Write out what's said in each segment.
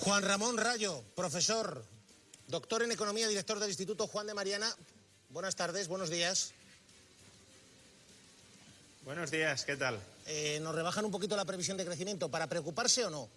Juan Ramón Rayo, profesor, doctor en Economía, director del Instituto Juan de Mariana. Buenas tardes, buenos días. Buenos días, ¿qué tal? ¿Nos rebajan un poquito la previsión de crecimiento? ¿Para preocuparse o no?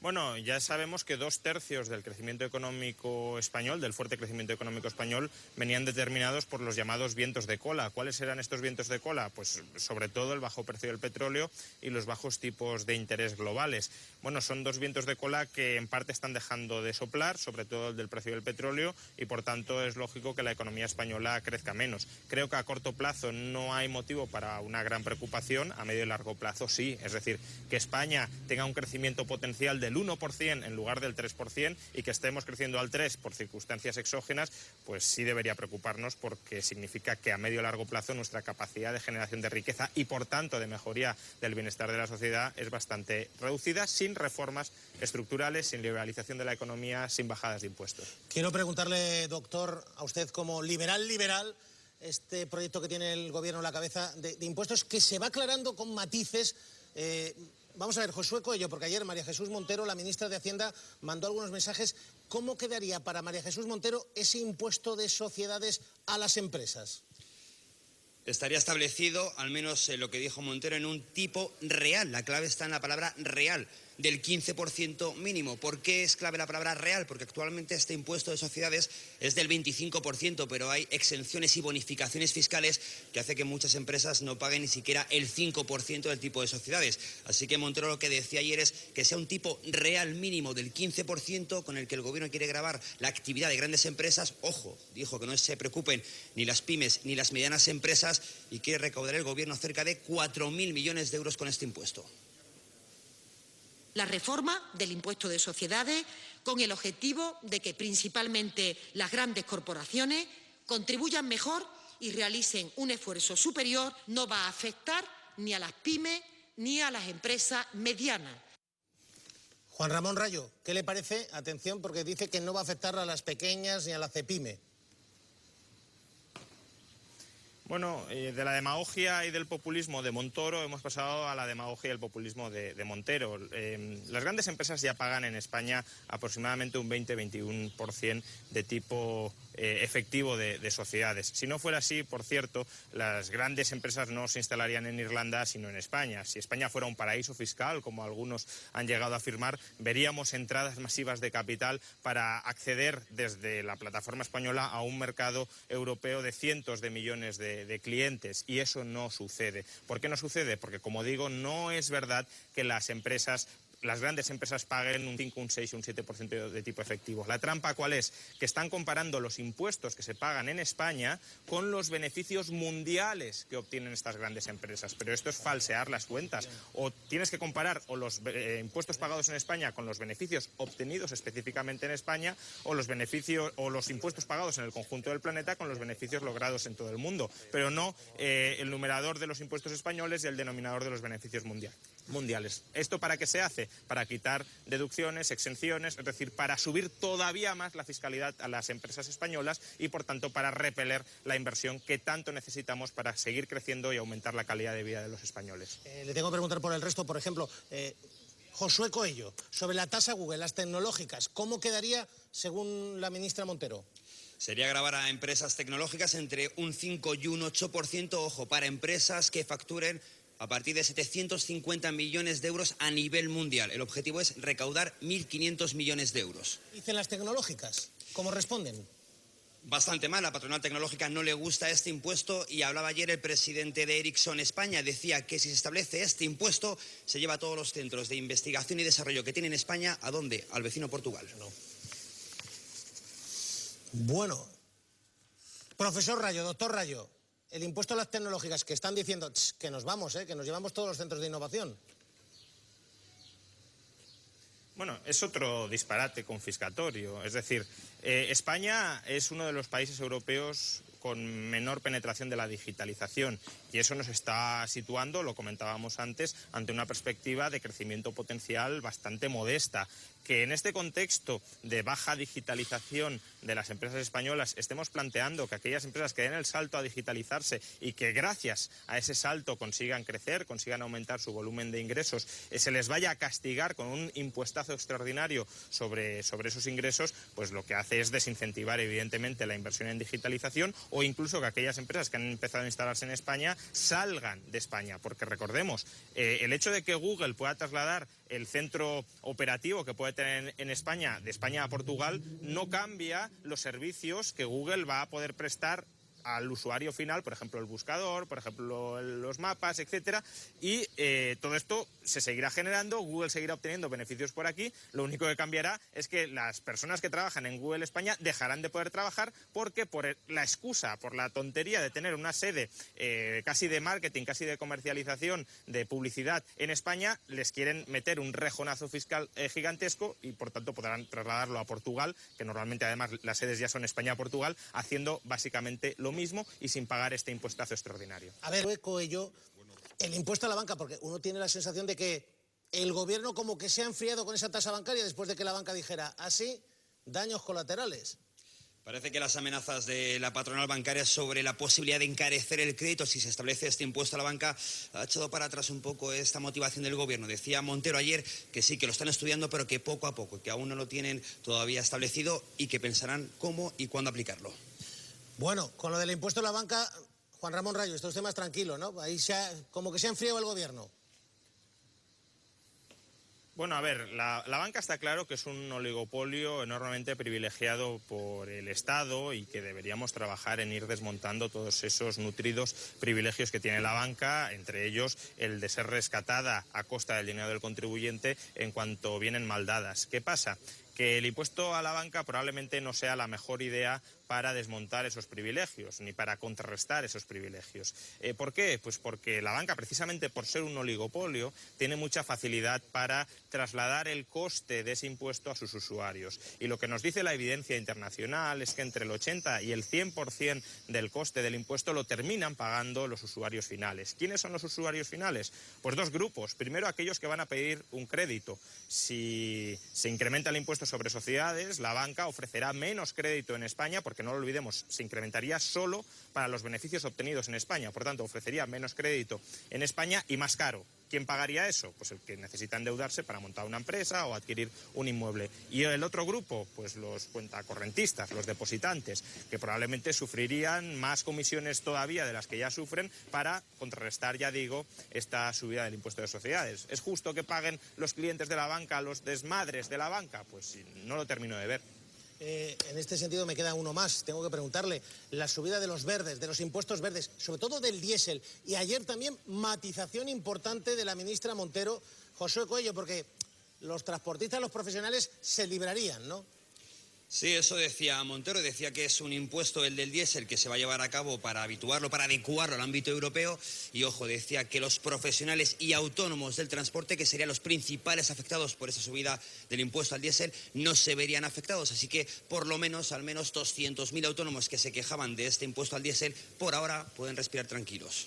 Bueno, ya sabemos que 2/3 del crecimiento económico español, del fuerte crecimiento económico español, venían determinados por los llamados vientos de cola. ¿Cuáles eran estos vientos de cola? Pues sobre todo el bajo precio del petróleo y los bajos tipos de interés globales. Bueno, son dos vientos de cola que en parte están dejando de soplar, sobre todo el del precio del petróleo, y por tanto es lógico que la economía española crezca menos. Creo que a corto plazo no hay motivo para una gran preocupación, a medio y largo plazo sí. Es decir, que España tenga un crecimiento potencial del 1% en lugar del 3% y que estemos creciendo al 3% por circunstancias exógenas, pues sí debería preocuparnos, porque significa que a medio y largo plazo nuestra capacidad de generación de riqueza y por tanto de mejoría del bienestar de la sociedad es bastante reducida, sin reformas estructurales, sin liberalización de la economía, sin bajadas de impuestos. Quiero preguntarle, doctor, a usted como liberal, este proyecto que tiene el gobierno en la cabeza de impuestos que se va aclarando con matices. Vamos a ver, Josué Coello, porque ayer María Jesús Montero, la ministra de Hacienda, mandó algunos mensajes. ¿Cómo quedaría para María Jesús Montero ese impuesto de sociedades a las empresas? Estaría establecido, al menos lo que dijo Montero, en un tipo real. La clave está en la palabra real, del 15% mínimo. ¿Por qué es clave la palabra real? Porque actualmente este impuesto de sociedades es del 25%, pero hay exenciones y bonificaciones fiscales que hace que muchas empresas no paguen ni siquiera el 5% del tipo de sociedades. Así que Montero lo que decía ayer es que sea un tipo real mínimo del 15% con el que el gobierno quiere gravar la actividad de grandes empresas. Ojo, dijo que no se preocupen ni las pymes ni las medianas empresas, y quiere recaudar el gobierno cerca de 4.000 millones de euros con este impuesto. La reforma del impuesto de sociedades con el objetivo de que principalmente las grandes corporaciones contribuyan mejor y realicen un esfuerzo superior, no va a afectar ni a las pymes ni a las empresas medianas. Juan Ramón Rayo, ¿qué le parece? Atención, porque dice que no va a afectar a las pequeñas ni a la CEPYME. Bueno, de la demagogia y del populismo de Montoro hemos pasado a la demagogia y el populismo de Montero. Las grandes empresas ya pagan en España aproximadamente un 20-21% de tipo efectivo de sociedades. Si no fuera así, por cierto, las grandes empresas no se instalarían en Irlanda, sino en España. Si España fuera un paraíso fiscal, como algunos han llegado a afirmar, veríamos entradas masivas de capital para acceder desde la plataforma española a un mercado europeo de cientos de millones de clientes, y eso no sucede. ¿Por qué no sucede? Porque, como digo, no es verdad que las grandes empresas paguen un 5, un 6, un 7% de tipo efectivo. ¿La trampa cuál es? Que están comparando los impuestos que se pagan en España con los beneficios mundiales que obtienen estas grandes empresas. Pero esto es falsear las cuentas. O tienes que comparar o los impuestos pagados en España con los beneficios obtenidos específicamente en España, o los impuestos pagados en el conjunto del planeta con los beneficios logrados en todo el mundo. Pero no el numerador de los impuestos españoles y el denominador de los beneficios mundiales. ¿Esto para qué se hace? Para quitar deducciones, exenciones, es decir, para subir todavía más la fiscalidad a las empresas españolas y, por tanto, para repeler la inversión que tanto necesitamos para seguir creciendo y aumentar la calidad de vida de los españoles. Le tengo que preguntar por el resto, por ejemplo, Josué Coello, sobre la tasa Google, las tecnológicas, ¿cómo quedaría según la ministra Montero? Sería gravar a empresas tecnológicas entre un 5 y un 8%, ojo, para empresas que facturen a partir de 750 millones de euros a nivel mundial. El objetivo es recaudar 1.500 millones de euros. Dicen las tecnológicas, ¿cómo responden? Bastante mal, la patronal tecnológica no le gusta este impuesto, y hablaba ayer el presidente de Ericsson España. Decía que si se establece este impuesto se lleva a todos los centros de investigación y desarrollo que tiene en España, ¿a dónde? Al vecino Portugal. No. Bueno, profesor Rayo, doctor Rayo, el impuesto a las tecnológicas que están diciendo que nos vamos, que nos llevamos todos los centros de innovación. Bueno, es otro disparate confiscatorio. Es decir, España es uno de los países europeos con menor penetración de la digitalización. Y eso nos está situando, lo comentábamos antes, ante una perspectiva de crecimiento potencial bastante modesta. Que en este contexto de baja digitalización de las empresas españolas estemos planteando que aquellas empresas que den el salto a digitalizarse y que gracias a ese salto consigan crecer, consigan aumentar su volumen de ingresos, se les vaya a castigar con un impuestazo extraordinario sobre esos ingresos, pues lo que hace es desincentivar evidentemente la inversión en digitalización, o incluso que aquellas empresas que han empezado a instalarse en España salgan de España. Porque recordemos, el hecho de que Google pueda trasladar el centro operativo que puede tener en España, de España a Portugal, no cambia los servicios que Google va a poder prestar al usuario final, por ejemplo el buscador, por ejemplo los mapas, etcétera, y todo esto se seguirá generando, Google seguirá obteniendo beneficios por aquí. Lo único que cambiará es que las personas que trabajan en Google España dejarán de poder trabajar porque por la excusa, por la tontería de tener una sede casi de marketing, casi de comercialización, de publicidad en España, les quieren meter un rejonazo fiscal gigantesco y por tanto podrán trasladarlo a Portugal, que normalmente además las sedes ya son España-Portugal, haciendo básicamente lo mismo y sin pagar este impuestazo extraordinario. A ver, Coello, el impuesto a la banca, porque uno tiene la sensación de que el gobierno como que se ha enfriado con esa tasa bancaria después de que la banca dijera así, daños colaterales. Parece que las amenazas de la patronal bancaria sobre la posibilidad de encarecer el crédito si se establece este impuesto a la banca ha echado para atrás un poco esta motivación del gobierno. Decía Montero ayer que sí, que lo están estudiando, pero que poco a poco, que aún no lo tienen todavía establecido y que pensarán cómo y cuándo aplicarlo. Bueno, con lo del impuesto a la banca, Juan Ramón Rayo, está usted más tranquilo, ¿no? Ahí como que se ha enfriado el gobierno. Bueno, a ver, la banca está claro que es un oligopolio enormemente privilegiado por el Estado y que deberíamos trabajar en ir desmontando todos esos nutridos privilegios que tiene la banca, entre ellos el de ser rescatada a costa del dinero del contribuyente en cuanto vienen mal dadas. ¿Qué pasa? Que el impuesto a la banca probablemente no sea la mejor idea para desmontar esos privilegios, ni para contrarrestar esos privilegios. ¿Por qué? Pues porque la banca, precisamente por ser un oligopolio, tiene mucha facilidad para trasladar el coste de ese impuesto a sus usuarios. Y lo que nos dice la evidencia internacional es que entre el 80 y el 100% del coste del impuesto lo terminan pagando los usuarios finales. ¿Quiénes son los usuarios finales? Pues dos grupos. Primero, aquellos que van a pedir un crédito. Si se incrementa el impuesto sobre sociedades, la banca ofrecerá menos crédito en España, porque no lo olvidemos, se incrementaría solo para los beneficios obtenidos en España. Por tanto, ofrecería menos crédito en España y más caro. ¿Quién pagaría eso? Pues el que necesita endeudarse para montar una empresa o adquirir un inmueble. Y el otro grupo, pues los cuentacorrentistas, los depositantes, que probablemente sufrirían más comisiones todavía de las que ya sufren para contrarrestar, ya digo, esta subida del impuesto de sociedades. ¿Es justo que paguen los clientes de la banca los desmadres de la banca? Pues no lo termino de ver. En este sentido me queda uno más. Tengo que preguntarle, la subida de los verdes, de los impuestos verdes, sobre todo del diésel, y ayer también matización importante de la ministra Montero, Josué Coello, porque los transportistas, los profesionales se librarían, ¿no? Sí, eso decía Montero, decía que es un impuesto, el del diésel, que se va a llevar a cabo para habituarlo, para adecuarlo al ámbito europeo. Y ojo, decía que los profesionales y autónomos del transporte, que serían los principales afectados por esa subida del impuesto al diésel, no se verían afectados. Así que por lo menos, al menos 200.000 autónomos que se quejaban de este impuesto al diésel, por ahora pueden respirar tranquilos.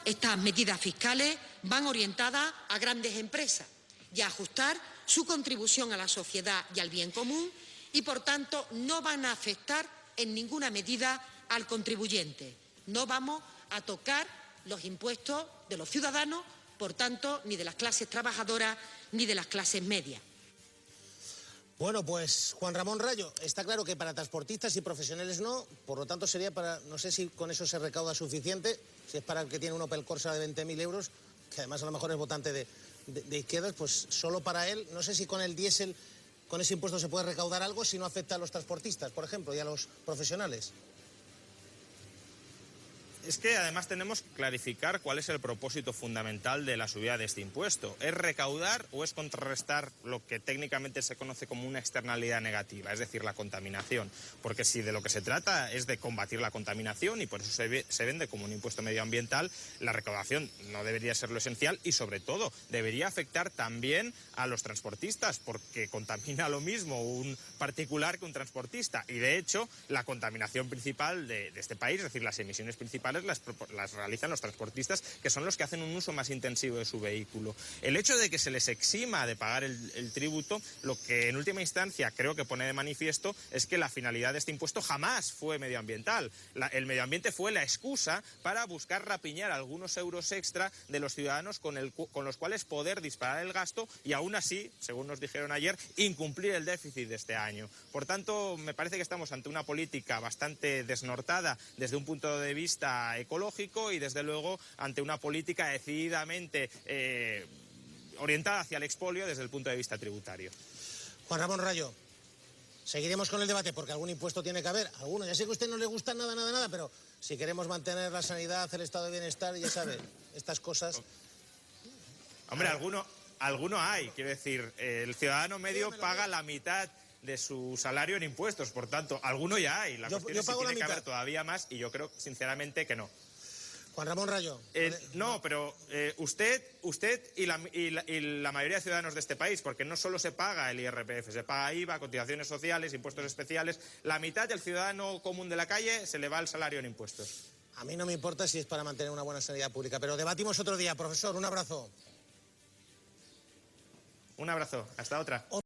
Estas medidas fiscales van orientadas a grandes empresas y a ajustar su contribución a la sociedad y al bien común y, por tanto, no van a afectar en ninguna medida al contribuyente. No vamos a tocar los impuestos de los ciudadanos, por tanto, ni de las clases trabajadoras ni de las clases medias. Bueno, pues Juan Ramón Rayo, está claro que para transportistas y profesionales no, por lo tanto sería para, no sé si con eso se recauda suficiente, si es para el que tiene un Opel Corsa de 20.000 euros, que además a lo mejor es votante de izquierdas, pues solo para él. No sé si con el diésel, con ese impuesto se puede recaudar algo si no afecta a los transportistas, por ejemplo, y a los profesionales. Es que además tenemos que clarificar cuál es el propósito fundamental de la subida de este impuesto. ¿Es recaudar o es contrarrestar lo que técnicamente se conoce como una externalidad negativa, es decir, la contaminación? Porque si de lo que se trata es de combatir la contaminación y por eso se vende como un impuesto medioambiental, la recaudación no debería ser lo esencial y sobre todo debería afectar también a los transportistas, porque contamina lo mismo un particular que un transportista. Y de hecho, la contaminación principal de este país, es decir, las emisiones principales las realizan los transportistas, que son los que hacen un uso más intensivo de su vehículo. El hecho de que se les exima de pagar el tributo, lo que en última instancia creo que pone de manifiesto es que la finalidad de este impuesto jamás fue medioambiental. El medio ambiente fue la excusa para buscar rapiñar algunos euros extra de los ciudadanos con los cuales poder disparar el gasto y aún así, según nos dijeron ayer, incumplir el déficit de este año. Por tanto, me parece que estamos ante una política bastante desnortada desde un punto de vista ecológico y desde luego ante una política decididamente orientada hacia el expolio desde el punto de vista tributario. Juan Ramón Rayo, seguiremos con el debate porque algún impuesto tiene que haber. Alguno, ya sé que a usted no le gusta nada, pero si queremos mantener la sanidad, el estado de bienestar, ya sabe, estas cosas. Hombre, alguno hay, quiero decir, el ciudadano medio paga la mitad de su salario en impuestos, por tanto, alguno ya hay. La cuestión es si tiene que haber todavía más y yo creo sinceramente que no. Juan Ramón Rayo. No, pero usted y la mayoría de ciudadanos de este país, porque no solo se paga el IRPF, se paga IVA, cotizaciones sociales, impuestos especiales, la mitad del ciudadano común de la calle se le va el salario en impuestos. A mí no me importa si es para mantener una buena sanidad pública, pero debatimos otro día. Profesor, un abrazo. Un abrazo, hasta otra.